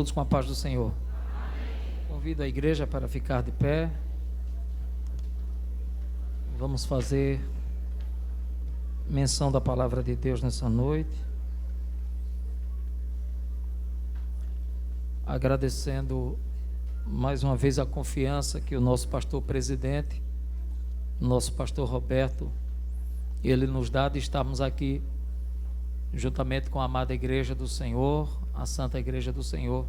todos com a paz do Senhor. Convido a igreja para ficar de pé. Vamos fazer menção da palavra de Deus nessa noite. Agradecendo mais uma vez a confiança que o nosso pastor presidente, nosso pastor Roberto, ele nos dá de estarmos aqui juntamente com a amada igreja do Senhor, a Santa Igreja do Senhor,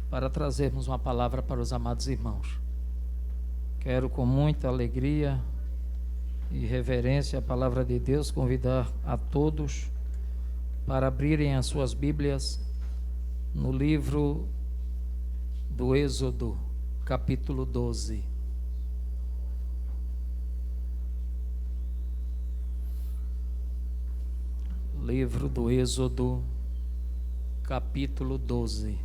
para trazermos uma palavra para os amados irmãos. Quero com muita alegria e reverência a palavra de Deus convidar a todos para abrirem as suas Bíblias no livro do Êxodo, capítulo 12. Livro do Êxodo, capítulo 12.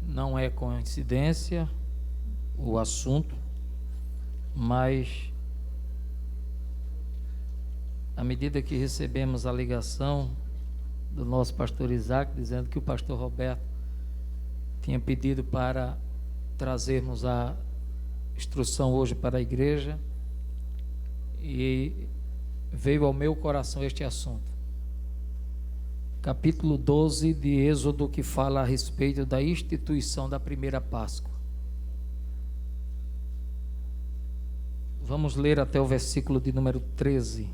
Não é coincidência o assunto, mas à medida que recebemos a ligação do nosso pastor Isaac, dizendo que o pastor Roberto tinha pedido para trazermos a instrução hoje para a igreja, e veio ao meu coração este assunto. Capítulo 12 de Êxodo, que fala a respeito da instituição da primeira Páscoa. Vamos ler até o versículo de número 13.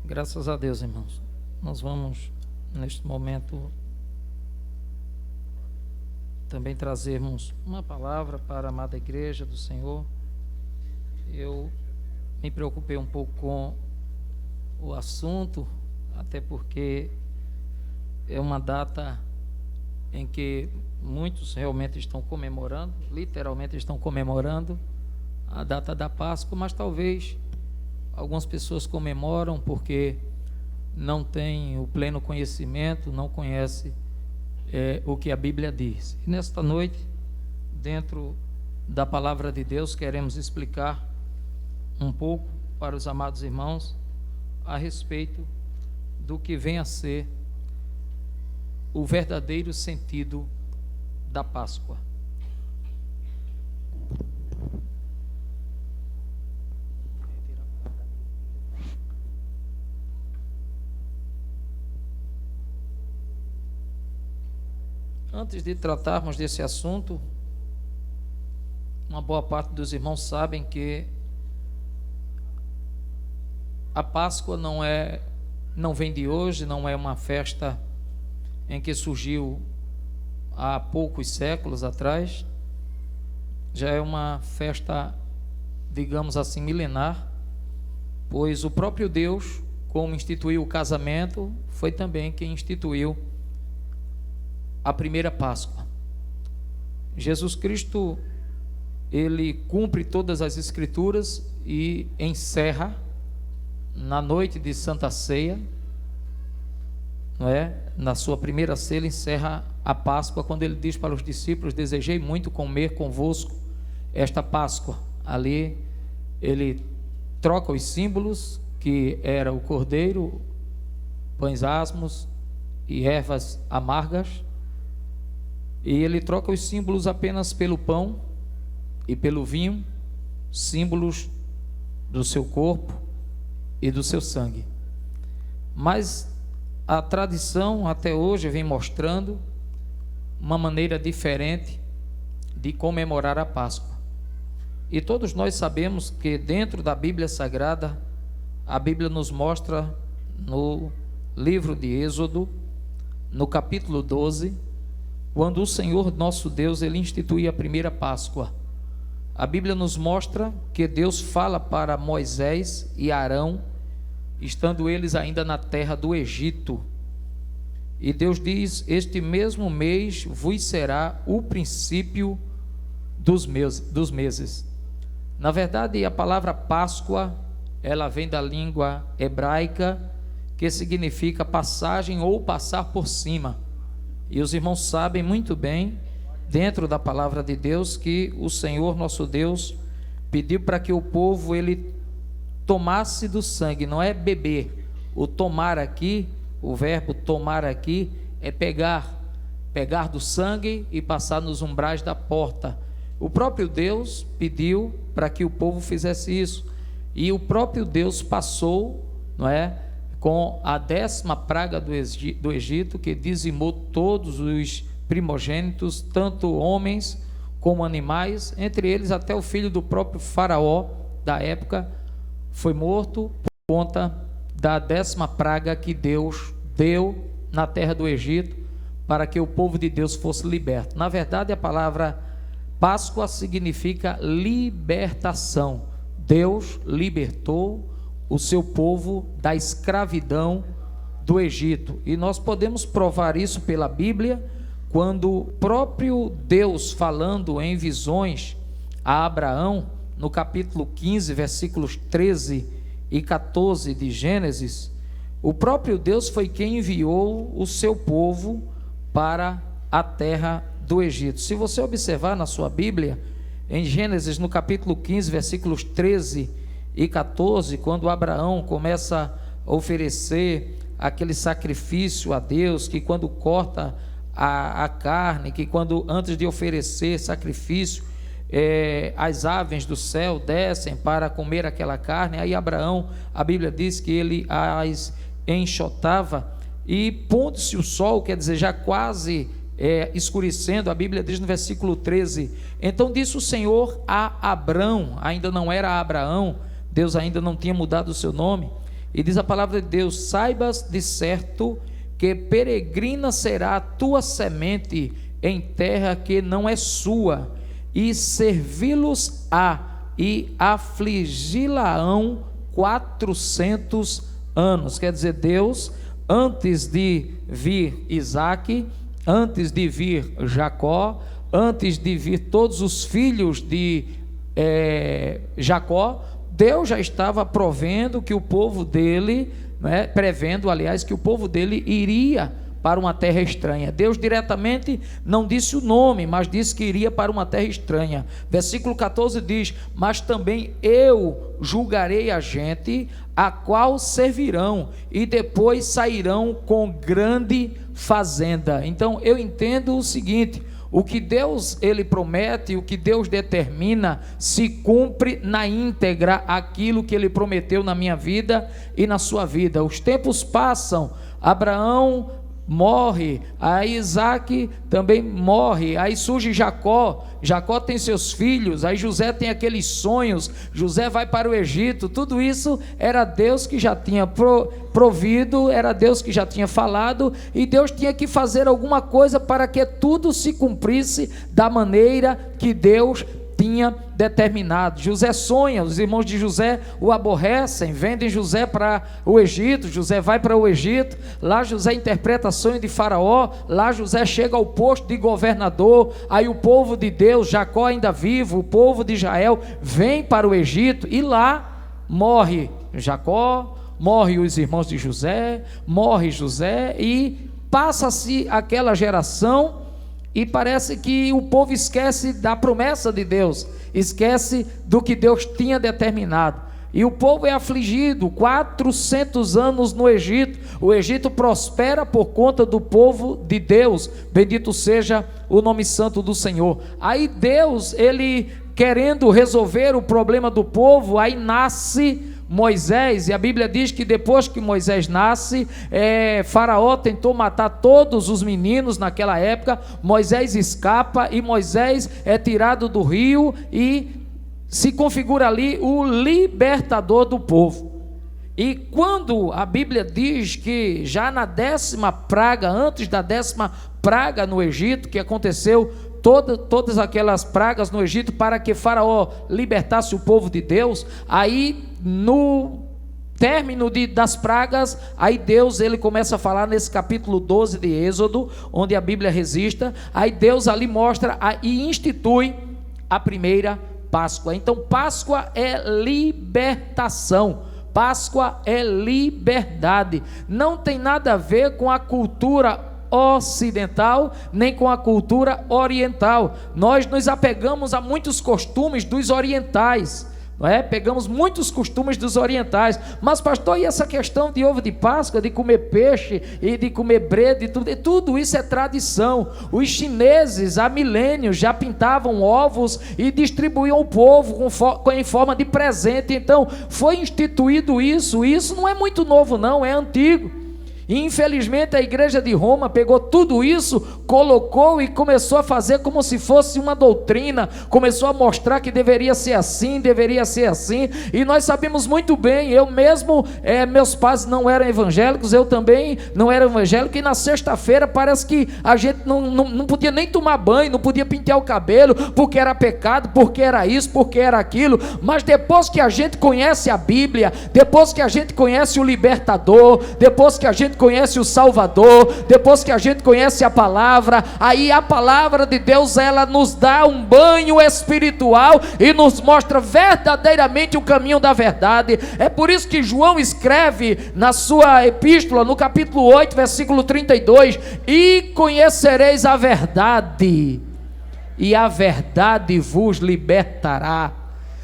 Graças a Deus, irmãos. Nós vamos, neste momento, também trazermos uma palavra para a amada igreja do Senhor. Eu me preocupei um pouco com o assunto, até porque é uma data em que muitos realmente estão comemorando, literalmente estão comemorando a data da Páscoa, mas talvez algumas pessoas comemoram porque não têm o pleno conhecimento, não conhecem o que a Bíblia diz. E nesta noite, dentro da palavra de Deus, queremos explicar um pouco para os amados irmãos a respeito do que vem a ser o verdadeiro sentido da Páscoa. Antes de tratarmos desse assunto, uma boa parte dos irmãos sabem que a Páscoa não vem de hoje, não é uma festa em que surgiu há poucos séculos atrás. Já é uma festa, digamos assim, milenar, pois o próprio Deus, como instituiu o casamento, foi também quem instituiu a primeira Páscoa. Jesus Cristo, ele cumpre todas as Escrituras e encerra na noite de Santa Ceia, não é? Na sua primeira ceia, ele encerra a Páscoa, quando ele diz para os discípulos: desejei muito comer convosco esta Páscoa. Ali ele troca os símbolos, que era o cordeiro, pães asmos e ervas amargas, e ele troca os símbolos apenas pelo pão e pelo vinho, símbolos do seu corpo e do seu sangue. Mas a tradição até hoje vem mostrando uma maneira diferente de comemorar a Páscoa. E todos nós sabemos que dentro da Bíblia Sagrada, a Bíblia nos mostra no livro de Êxodo, no capítulo 12, quando o Senhor nosso Deus, ele institui a primeira Páscoa. A Bíblia nos mostra que Deus fala para Moisés e Arão, estando eles ainda na terra do Egito. E Deus diz: este mesmo mês vos será o princípio dos meses. Na verdade, a palavra Páscoa, ela vem da língua hebraica, que significa passagem ou passar por cima. E os irmãos sabem muito bem, dentro da palavra de Deus, que o Senhor nosso Deus pediu para que o povo ele tomasse do sangue, não é beber. O tomar aqui O verbo tomar aqui é pegar do sangue e passar nos umbrais da porta. O próprio Deus pediu para que o povo fizesse isso, e o próprio Deus passou, não é, com a 10ª praga do Egito, que dizimou todos os primogênitos, tanto homens como animais, entre eles até o filho do próprio faraó da época foi morto por conta da 10ª praga que Deus deu na terra do Egito, para que o povo de Deus fosse liberto. Na verdade, a palavra Páscoa significa libertação. Deus libertou o seu povo da escravidão do Egito, e nós podemos provar isso pela Bíblia, quando o próprio Deus, falando em visões a Abraão, no capítulo 15, versículos 13 e 14 de Gênesis, o próprio Deus foi quem enviou o seu povo para a terra do Egito. Se você observar na sua Bíblia, em Gênesis, no capítulo 15, versículos 13 e 14, quando Abraão começa a oferecer aquele sacrifício a Deus, que quando corta a carne, que quando antes de oferecer sacrifício, as aves do céu descem para comer aquela carne, aí Abraão, a Bíblia diz que ele as enxotava, e pondo-se o sol, quer dizer, já quase escurecendo, a Bíblia diz no versículo 13, então disse o Senhor a Abrão, ainda não era Abraão, Deus ainda não tinha mudado o seu nome, e diz a palavra de Deus: saibas de certo que peregrina será a tua semente em terra que não é sua, e servi-los-á e afligi-la-ão 400 anos. Quer dizer, Deus, antes de vir Isaque, antes de vir Jacó, antes de vir todos os filhos de Jacó, Deus já estava provendo que o povo dele, prevendo, aliás, que o povo dele iria para uma terra estranha. Deus diretamente não disse o nome, mas disse que iria para uma terra estranha. Versículo 14 diz: mas também eu julgarei a gente, a qual servirão, e depois sairão com grande fazenda. Então eu entendo o seguinte: o que Deus ele promete, o que Deus determina, se cumpre na íntegra aquilo que ele prometeu na minha vida e na sua vida. Os tempos passam, Abraão morre, aí Isaque também morre, aí surge Jacó tem seus filhos, aí José tem aqueles sonhos, José vai para o Egito. Tudo isso era Deus que já tinha provido, era Deus que já tinha falado, e Deus tinha que fazer alguma coisa para que tudo se cumprisse da maneira que Deus tinha determinado. José sonha, os irmãos de José o aborrecem, vendem José para o Egito. José vai para o Egito, lá José interpreta sonho de Faraó, lá José chega ao posto de governador. Aí o povo de Deus, Jacó ainda vivo, o povo de Israel vem para o Egito, e lá morre Jacó, morre os irmãos de José, morre José, e passa-se aquela geração, e parece que o povo esquece da promessa de Deus, esquece do que Deus tinha determinado, e o povo é afligido 400 anos no Egito. O Egito prospera por conta do povo de Deus, bendito seja o nome santo do Senhor. Aí Deus, ele querendo resolver o problema do povo, aí nasce Moisés, e a Bíblia diz que depois que Moisés nasce, Faraó tentou matar todos os meninos naquela época. Moisés escapa, e Moisés é tirado do rio, e se configura ali o libertador do povo. E quando a Bíblia diz que já na 10ª praga, antes da 10ª praga no Egito, que aconteceu todas aquelas pragas no Egito para que Faraó libertasse o povo de Deus, aí no término das pragas, aí Deus ele começa a falar nesse capítulo 12 de Êxodo, onde a Bíblia registra. Aí Deus ali mostra e institui a primeira Páscoa. Então Páscoa é libertação, Páscoa é liberdade, não tem nada a ver com a cultura ocidental, nem com a cultura oriental. Nós nos apegamos a muitos costumes dos orientais, não é? Pegamos muitos costumes dos orientais. Mas pastor, e essa questão de ovo de Páscoa, de comer peixe e de comer bread e tudo isso é tradição. Os chineses há milênios já pintavam ovos e distribuíam ao povo em forma de presente. Então foi instituído isso. Isso não é muito novo não, é antigo. E infelizmente a igreja de Roma pegou tudo isso, colocou e começou a fazer como se fosse uma doutrina, começou a mostrar que deveria ser assim, e nós sabemos muito bem, eu mesmo, meus pais não eram evangélicos, eu também não era evangélico, e na sexta-feira parece que a gente não podia nem tomar banho, não podia pentear o cabelo, porque era pecado, porque era isso, porque era aquilo. Mas depois que a gente conhece a Bíblia, depois que a gente conhece o libertador, depois que a gente conhece o Salvador, depois que a gente conhece a palavra, aí a palavra de Deus, ela nos dá um banho espiritual e nos mostra verdadeiramente o caminho da verdade. É por isso que João escreve na sua epístola, no capítulo 8, versículo 32, e conhecereis a verdade, e a verdade vos libertará.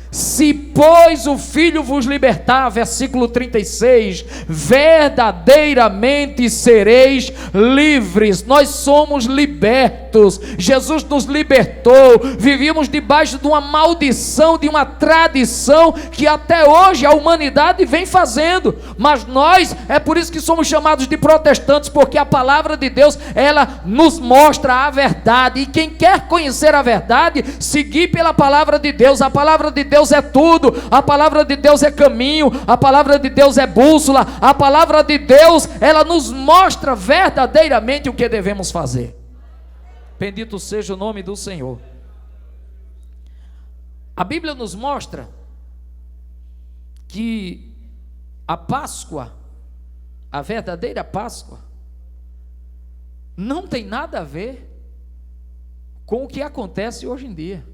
Se, pois, o Filho vos libertar, versículo 36, verdadeiramente sereis livres. Nós somos libertos, Jesus nos libertou. Vivíamos debaixo de uma maldição, de uma tradição que até hoje a humanidade vem fazendo, mas nós, é por isso que somos chamados de protestantes, porque a palavra de Deus, ela nos mostra a verdade, e quem quer conhecer a verdade, seguir pela palavra de Deus. A palavra de Deus é tudo, a palavra de Deus é caminho, a palavra de Deus é bússola, a palavra de Deus, ela nos mostra verdadeiramente o que devemos fazer. Bendito seja o nome do Senhor. A Bíblia nos mostra que a Páscoa, a verdadeira Páscoa, não tem nada a ver com o que acontece hoje em dia.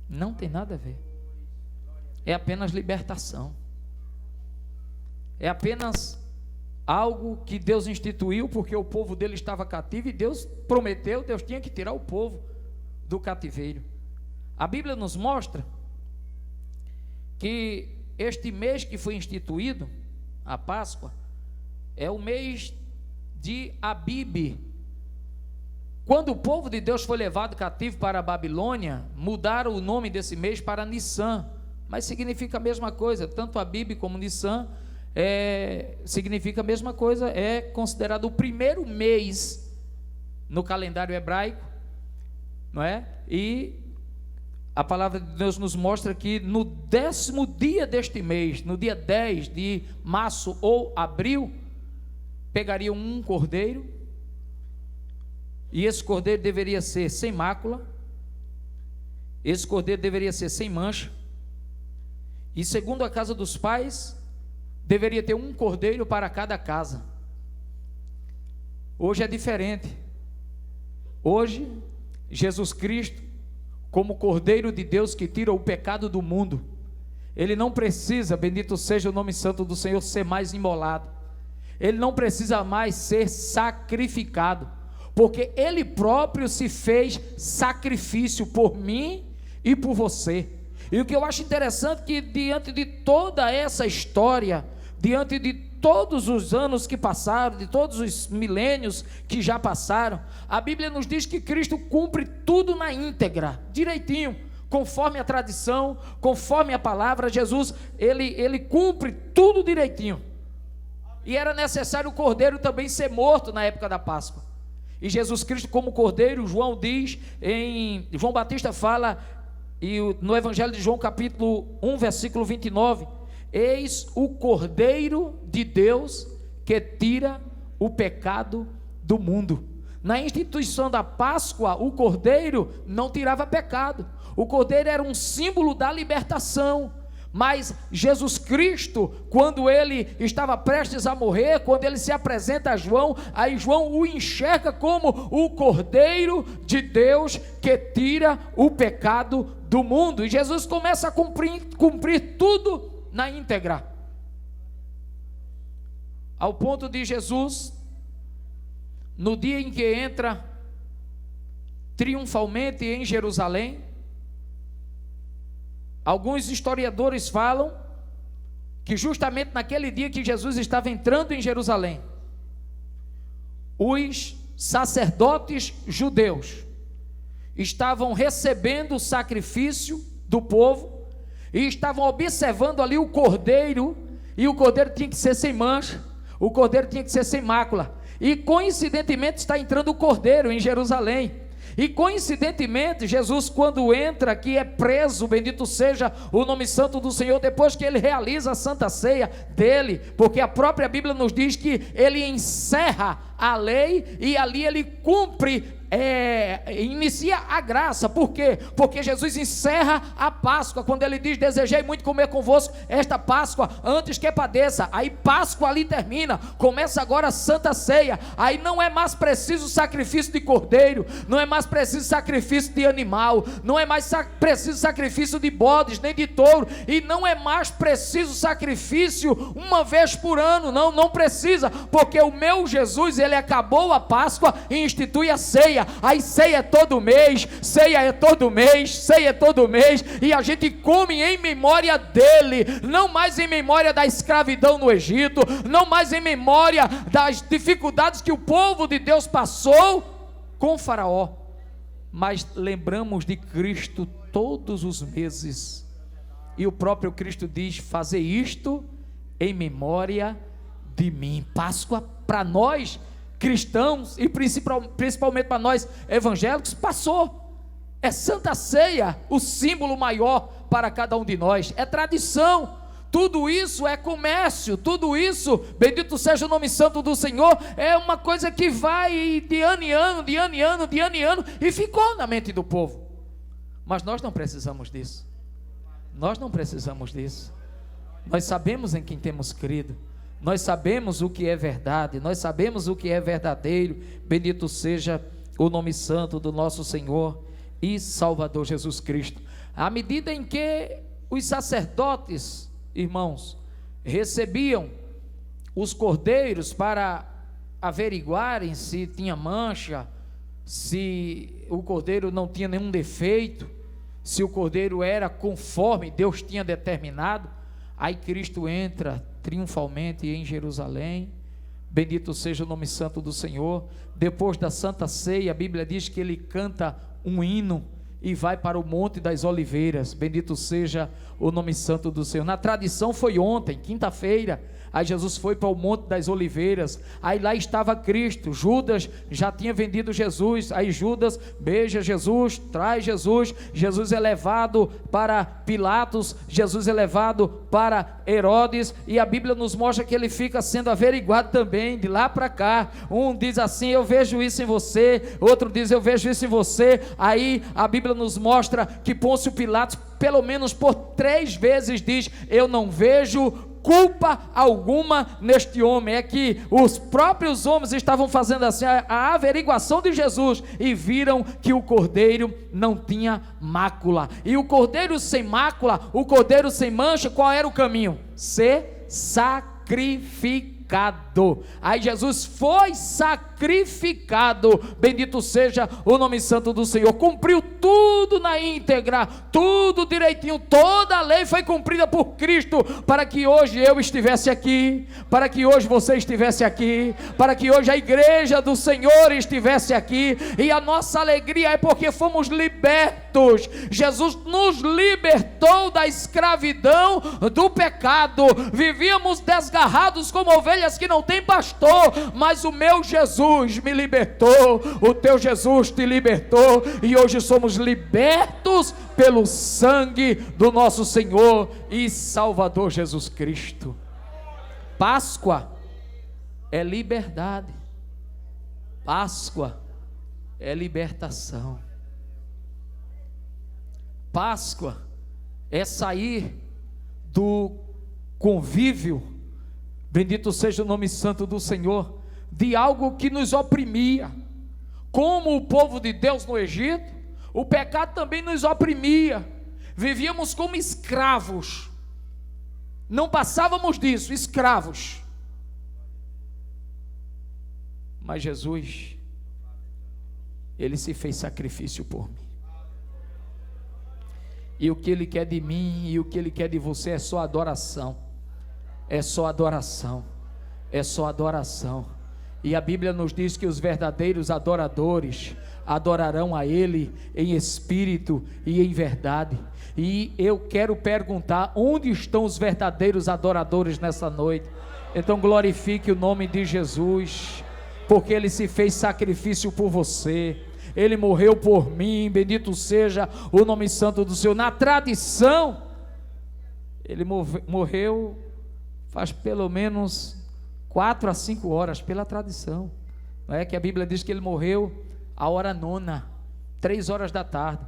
Não tem nada a ver. É apenas libertação. É apenas algo que Deus instituiu porque o povo dele estava cativo e Deus prometeu, Deus tinha que tirar o povo do cativeiro. A Bíblia nos mostra que este mês que foi instituído, a Páscoa, é o mês de Abibe. Quando o povo de Deus foi levado cativo para a Babilônia, mudaram o nome desse mês para Nissan, mas significa a mesma coisa. Tanto Abibe como Nissan significa a mesma coisa. É considerado o primeiro mês no calendário hebraico, não é? E a palavra de Deus nos mostra que no 10º dia deste mês, no dia 10 de março ou abril, pegariam um cordeiro, e esse cordeiro deveria ser sem mácula, esse cordeiro deveria ser sem mancha, e segundo a casa dos pais, deveria ter um cordeiro para cada casa. Hoje é diferente. Hoje, Jesus Cristo, como Cordeiro de Deus que tira o pecado do mundo, Ele não precisa, bendito seja o nome santo do Senhor, ser mais imolado. Ele não precisa mais ser sacrificado, porque Ele próprio se fez sacrifício por mim e por você. E o que eu acho interessante é que diante de toda essa história, diante de todos os anos que passaram, de todos os milênios que já passaram, a Bíblia nos diz que Cristo cumpre tudo na íntegra, direitinho, conforme a tradição, conforme a palavra. Jesus, ele cumpre tudo direitinho. E era necessário o cordeiro também ser morto na época da Páscoa. E Jesus Cristo, como cordeiro, João diz, João Batista fala, e no Evangelho de João, capítulo 1, versículo 29, eis o Cordeiro de Deus que tira o pecado do mundo. Na instituição da Páscoa, o Cordeiro não tirava pecado. O Cordeiro era um símbolo da libertação. Mas Jesus Cristo, quando ele estava prestes a morrer, quando ele se apresenta a João, aí João o enxerga como o Cordeiro de Deus que tira o pecado do mundo. E Jesus começa a cumprir tudo na íntegra, ao ponto de Jesus, no dia em que entra triunfalmente em Jerusalém, Alguns historiadores falam que justamente naquele dia que Jesus estava entrando em Jerusalém, os sacerdotes judeus estavam recebendo o sacrifício do povo e estavam observando ali o cordeiro, e o cordeiro tinha que ser sem mancha, o cordeiro tinha que ser sem mácula, e coincidentemente está entrando o cordeiro em Jerusalém. E coincidentemente, Jesus, quando entra aqui, é preso, bendito seja o nome santo do Senhor, depois que ele realiza a Santa Ceia dele, porque a própria Bíblia nos diz que ele encerra a lei e ali ele cumpre, inicia a graça. Por quê? Porque Jesus encerra a Páscoa, quando ele diz: desejei muito comer convosco esta Páscoa, antes que padeça. Aí Páscoa ali termina, começa agora a Santa Ceia. Aí não é mais preciso sacrifício de cordeiro, não é mais preciso sacrifício de animal, não é mais preciso sacrifício de bodes, nem de touro, e não é mais preciso sacrifício uma vez por ano, não precisa, porque o meu Jesus, ele acabou a Páscoa e institui a ceia. Aí ceia é todo mês, ceia é todo mês, ceia é todo mês, e a gente come em memória dele, não mais em memória da escravidão no Egito, não mais em memória das dificuldades que o povo de Deus passou com Faraó, mas lembramos de Cristo todos os meses, e o próprio Cristo diz: fazer isto em memória de mim. Páscoa para nós cristãos e principalmente para nós evangélicos passou, é Santa Ceia, o símbolo maior para cada um de nós, é tradição, tudo isso é comércio, tudo isso, bendito seja o nome santo do Senhor, é uma coisa que vai de ano em ano, de ano em ano, de ano em ano, e ficou na mente do povo. Mas nós não precisamos disso, nós não precisamos disso, nós sabemos em quem temos crido, nós sabemos o que é verdade, nós sabemos o que é verdadeiro. Bendito seja o nome santo do nosso Senhor e Salvador Jesus Cristo. À medida em que os sacerdotes, irmãos, recebiam os cordeiros para averiguarem se tinha mancha, se o cordeiro não tinha nenhum defeito, se o cordeiro era conforme Deus tinha determinado, aí Cristo entra triunfalmente em Jerusalém, bendito seja o nome santo do Senhor. Depois da Santa Ceia, a Bíblia diz que ele canta um hino e vai para o Monte das Oliveiras, bendito seja o nome santo do Senhor. Na tradição foi ontem, quinta-feira, aí Jesus foi para o Monte das Oliveiras, aí lá estava Cristo, Judas já tinha vendido Jesus, aí Judas beija Jesus, traz Jesus, Jesus é levado para Pilatos, Jesus é levado para Herodes, e a Bíblia nos mostra que ele fica sendo averiguado também, de lá para cá. Um diz assim: eu vejo isso em você, outro diz: eu vejo isso em você. Aí a Bíblia nos mostra que Pôncio Pilatos, pelo menos por 3 vezes, diz: eu não vejo culpa alguma neste homem. É que os próprios homens estavam fazendo assim a averiguação de Jesus e viram que o cordeiro não tinha mácula, e o cordeiro sem mácula, o cordeiro sem mancha, qual era o caminho? Ser sacrificado. Aí Jesus foi sacrificado, bendito seja o nome santo do Senhor, cumpriu tudo na íntegra, tudo direitinho, toda a lei foi cumprida por Cristo, para que hoje eu estivesse aqui, para que hoje você estivesse aqui, para que hoje a igreja do Senhor estivesse aqui, e a nossa alegria é porque fomos libertos. Jesus nos libertou da escravidão do pecado, vivíamos desgarrados como ovelhas que não tem pastor, mas o meu Jesus me libertou, o teu Jesus te libertou, e hoje somos libertos pelo sangue do nosso Senhor e Salvador Jesus Cristo. Páscoa é liberdade, Páscoa é libertação, Páscoa é sair do convívio, bendito seja o nome santo do Senhor, de algo que nos oprimia. Como o povo de Deus no Egito, o pecado também nos oprimia, vivíamos como escravos, não passávamos disso, escravos. Mas Jesus, ele se fez sacrifício por mim, E o que Ele quer de mim e o que Ele quer de você é só adoração. É só adoração. É só adoração. E a Bíblia nos diz que os verdadeiros adoradores adorarão a Ele em espírito e em verdade. E eu quero perguntar: onde estão os verdadeiros adoradores nessa noite? Então glorifique o nome de Jesus, porque Ele se fez sacrifício por você. Ele morreu por mim, bendito seja o nome santo do Senhor. Na tradição, Ele morreu faz pelo menos 4 a 5 horas, pela tradição. Não é que a Bíblia diz que Ele morreu à hora 9, 3 horas da tarde.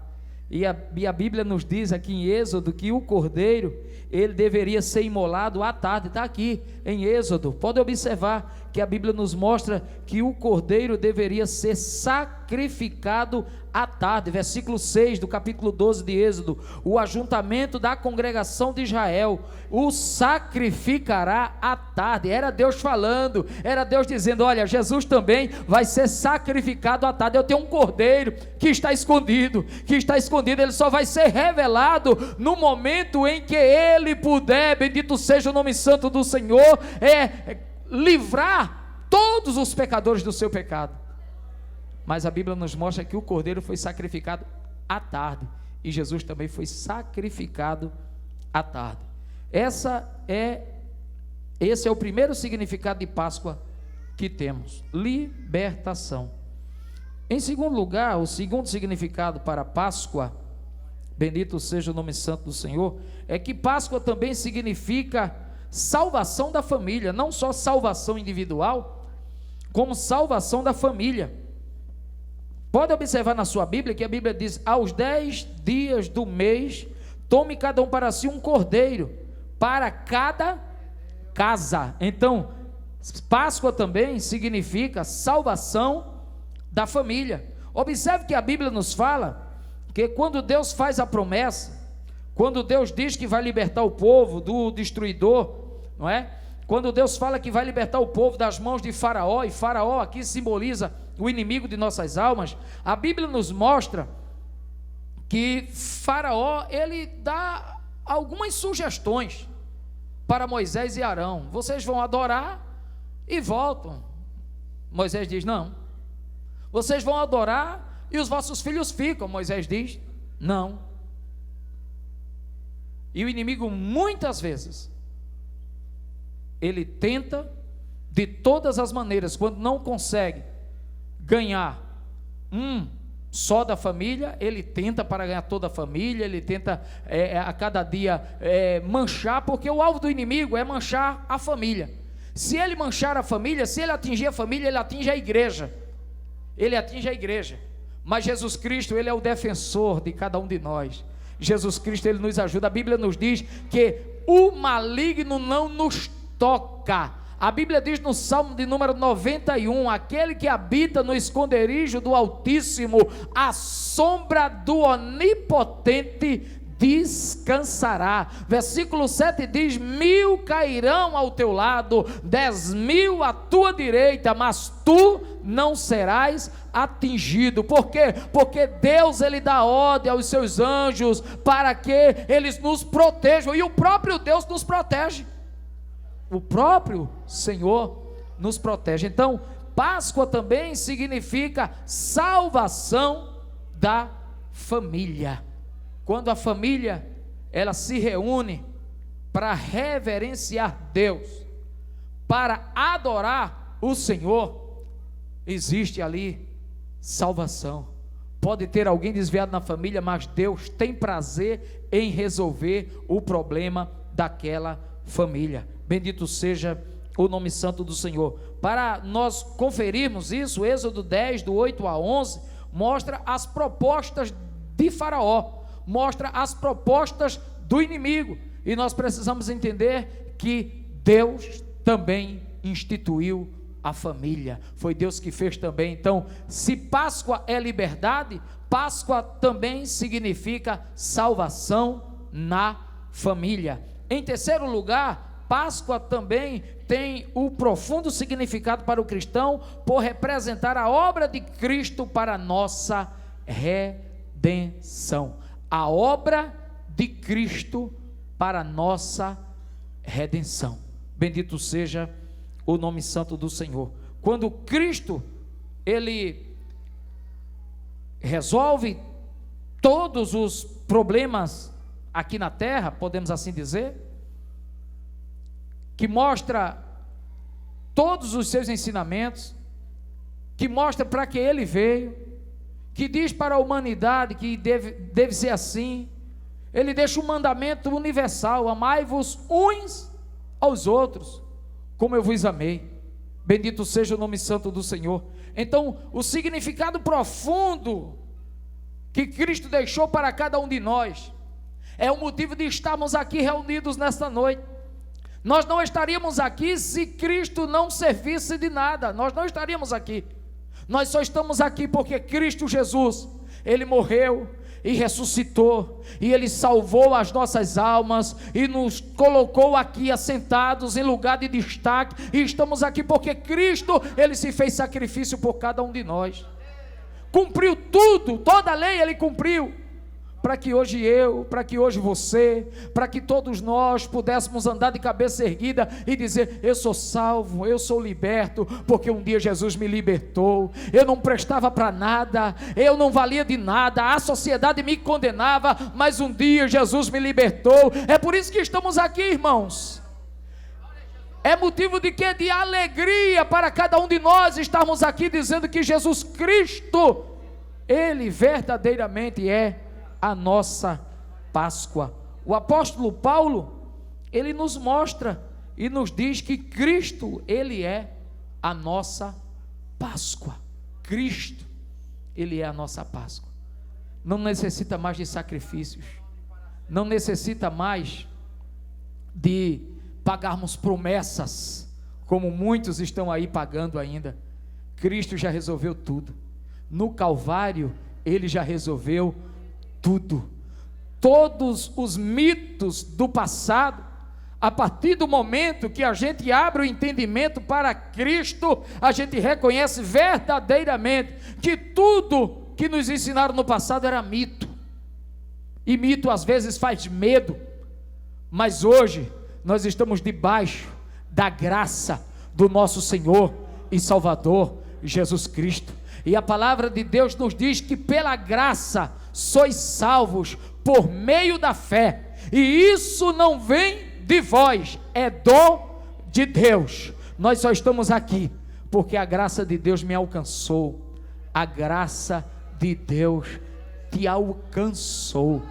E a Bíblia nos diz aqui em Êxodo que o cordeiro, ele deveria ser imolado à tarde. Está aqui em Êxodo, pode observar que a Bíblia nos mostra que o cordeiro deveria ser sacrificado à tarde. Versículo 6 do capítulo 12 de Êxodo: o ajuntamento da congregação de Israel o sacrificará à tarde. Era Deus falando, era Deus dizendo: olha, Jesus também vai ser sacrificado à tarde. Eu tenho um cordeiro que está escondido, ele só vai ser revelado no momento em que Ele puder, bendito seja o nome santo do Senhor, livrar todos os pecadores do seu pecado. Mas a Bíblia nos mostra que o cordeiro foi sacrificado à tarde, e Jesus também foi sacrificado à tarde. Esse é o primeiro significado de Páscoa que temos: libertação. Em segundo lugar, o segundo significado para Páscoa, bendito seja o nome santo do Senhor, é que Páscoa também significa salvação da família. Não só salvação individual, como salvação da família. Pode observar na sua Bíblia que a Bíblia diz: aos 10 dias do mês, tome cada um para si um cordeiro, para cada casa. Então, Páscoa também significa salvação da família. Observe que a Bíblia nos fala que quando Deus faz a promessa, quando Deus diz que vai libertar o povo do destruidor, não é? Quando Deus fala que vai libertar o povo das mãos de Faraó, e Faraó aqui simboliza o inimigo de nossas almas, a Bíblia nos mostra que Faraó, ele dá algumas sugestões para Moisés e Arão: vocês vão adorar e voltam. Moisés diz: não. Vocês vão adorar e os vossos filhos ficam. Moisés diz: não. E o inimigo, muitas vezes, ele tenta de todas as maneiras. Quando não consegue ganhar só da família, ele tenta para ganhar toda a família. Ele tenta a cada dia manchar, porque o alvo do inimigo é manchar a família. Se ele manchar a família, se ele atingir a família, ele atinge a igreja. Mas Jesus Cristo, Ele é o defensor de cada um de nós. Jesus Cristo, Ele nos ajuda. A Bíblia nos diz que o maligno não nos toca. A Bíblia diz no Salmo de número 91: aquele que habita no esconderijo do Altíssimo, à sombra do Onipotente descansará. Versículo 7 diz: 1000 cairão ao teu lado, 10.000 à tua direita, mas tu não serás atingido. Por quê? Porque Deus, Ele dá ordem aos seus anjos para que eles nos protejam, e o próprio Deus nos protege. O próprio Senhor nos protege. Então, Páscoa também significa salvação da família. Quando a família, ela se reúne para reverenciar Deus, para adorar o Senhor, existe ali salvação. Pode ter alguém desviado na família, mas Deus tem prazer em resolver o problema daquela família. Bendito seja o nome santo do Senhor. Para nós conferirmos isso, Êxodo 10, do 8 a 11, mostra as propostas de Faraó, mostra as propostas do inimigo, e nós precisamos entender que Deus também instituiu a família, foi Deus que fez também. Então, se Páscoa é liberdade, Páscoa também significa salvação na família. Em terceiro lugar, Páscoa também tem o profundo significado para o cristão, por representar a obra de Cristo para a nossa redenção. A obra de Cristo para a nossa redenção. Bendito seja o nome santo do Senhor. Quando Cristo, Ele resolve todos os problemas aqui na terra, podemos assim dizer, que mostra todos os seus ensinamentos, que mostra para que Ele veio, que diz para a humanidade que deve ser assim. Ele deixa um mandamento universal: amai-vos uns aos outros, como eu vos amei. Bendito seja o nome santo do Senhor. Então, o significado profundo que Cristo deixou para cada um de nós é o motivo de estarmos aqui reunidos nesta noite. Nós não estaríamos aqui se Cristo não servisse de nada. Nós não estaríamos aqui. Nós só estamos aqui porque Cristo Jesus, Ele morreu e ressuscitou, e Ele salvou as nossas almas, e nos colocou aqui assentados em lugar de destaque, e estamos aqui porque Cristo, Ele se fez sacrifício por cada um de nós, cumpriu tudo, toda a lei Ele cumpriu, para que hoje eu, para que hoje você, para que todos nós pudéssemos andar de cabeça erguida e dizer: eu sou salvo, eu sou liberto, porque um dia Jesus me libertou. Eu não prestava para nada, eu não valia de nada, a sociedade me condenava, mas um dia Jesus me libertou. É por isso que estamos aqui, irmãos. É motivo de quê? De alegria para cada um de nós estarmos aqui dizendo que Jesus Cristo, Ele verdadeiramente é a nossa Páscoa. O apóstolo Paulo, ele nos mostra e nos diz que Cristo, Ele é a nossa Páscoa. Cristo, Ele é a nossa Páscoa. Não necessita mais de sacrifícios, não necessita mais de pagarmos promessas, como muitos estão aí pagando ainda. Cristo já resolveu tudo. No Calvário, Ele já resolveu tudo. Todos os mitos do passado, a partir do momento que a gente abre o entendimento para Cristo, a gente reconhece verdadeiramente que tudo que nos ensinaram no passado era mito, e mito às vezes faz medo, mas hoje nós estamos debaixo da graça do nosso Senhor e Salvador Jesus Cristo, e a palavra de Deus nos diz que pela graça sois salvos por meio da fé, e isso não vem de vós, é dom de Deus. Nós só estamos aqui porque a graça de Deus me alcançou, a graça de Deus te alcançou.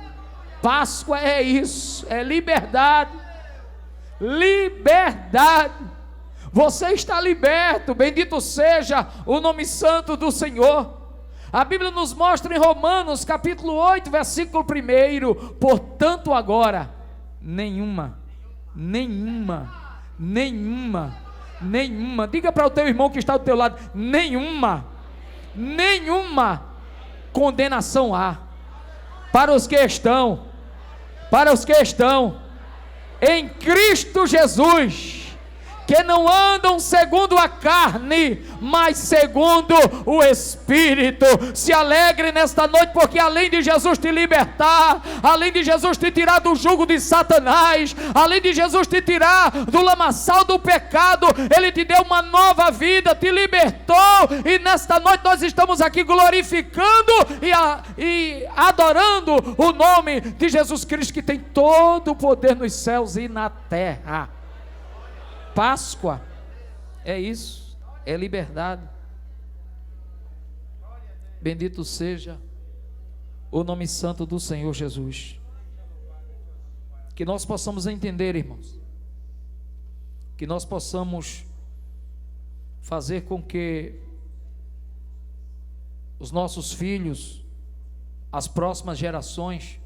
Páscoa é isso, é liberdade, liberdade. Você está liberto, bendito seja o nome santo do Senhor. A Bíblia nos mostra em Romanos capítulo 8, versículo 1: portanto agora, nenhuma, diga para o teu irmão que está do teu lado, nenhuma condenação há para os que estão em Cristo Jesus, que não andam segundo a carne, mas segundo o Espírito. Se alegre nesta noite, porque além de Jesus te libertar, além de Jesus te tirar do jugo de Satanás, além de Jesus te tirar do lamaçal do pecado, Ele te deu uma nova vida, te libertou, e nesta noite nós estamos aqui glorificando e adorando o nome de Jesus Cristo, que tem todo o poder nos céus e na terra. Páscoa é isso, é liberdade. Bendito seja o nome santo do Senhor Jesus. Que nós possamos entender, irmãos, que nós possamos fazer com que os nossos filhos, as próximas gerações,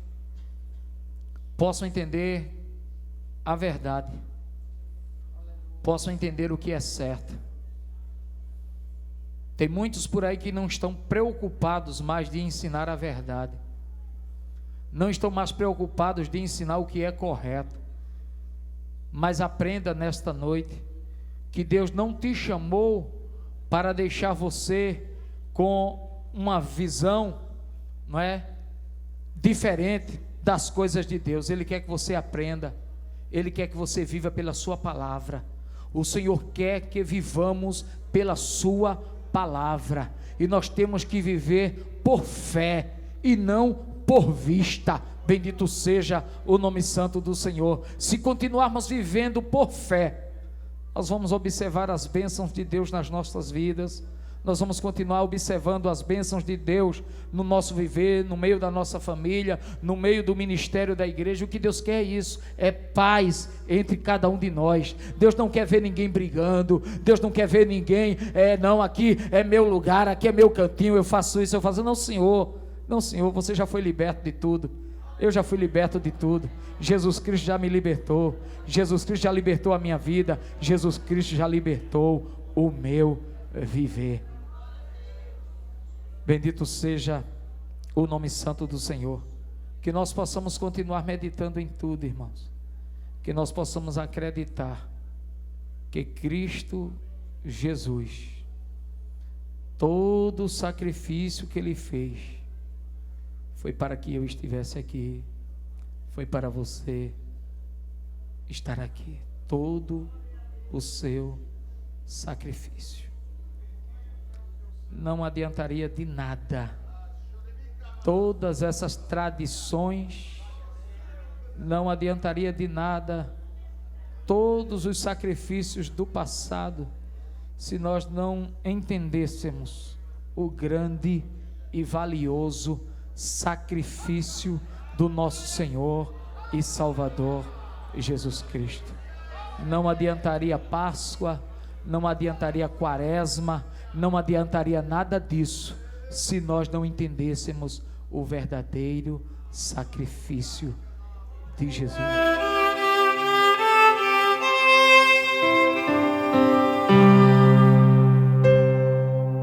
possam entender a verdade, possam entender o que é certo. Tem muitos por aí que não estão preocupados mais de ensinar a verdade, não estão mais preocupados de ensinar o que é correto. Mas aprenda nesta noite que Deus não te chamou para deixar você com uma visão, não é, diferente das coisas de Deus. Ele quer que você aprenda, Ele quer que você viva pela sua palavra. O Senhor quer que vivamos pela sua palavra, e nós temos que viver por fé e não por vista. Bendito seja o nome santo do Senhor. Se continuarmos vivendo por fé, nós vamos observar as bênçãos de Deus nas nossas vidas, nós vamos continuar observando as bênçãos de Deus no nosso viver, no meio da nossa família, no meio do ministério da igreja. O que Deus quer é isso, é paz entre cada um de nós. Deus não quer ver ninguém brigando, Deus não quer ver ninguém, não, aqui é meu lugar, aqui é meu cantinho, eu faço isso, eu faço. Não, Senhor, você já foi liberto de tudo. Eu já fui liberto de tudo. Jesus Cristo já me libertou. Jesus Cristo já libertou a minha vida. Jesus Cristo já libertou o meu viver. Bendito seja o nome santo do Senhor. Que nós possamos continuar meditando em tudo, irmãos. Que nós possamos acreditar que Cristo Jesus, todo o sacrifício que Ele fez, foi para que eu estivesse aqui, foi para você estar aqui. Todo o seu sacrifício. Não adiantaria de nada todas essas tradições, não adiantaria de nada todos os sacrifícios do passado, se nós não entendêssemos o grande e valioso sacrifício do nosso Senhor e Salvador Jesus Cristo. Não adiantaria Páscoa, não adiantaria Quaresma, não adiantaria nada disso, se nós não entendêssemos o verdadeiro sacrifício de Jesus.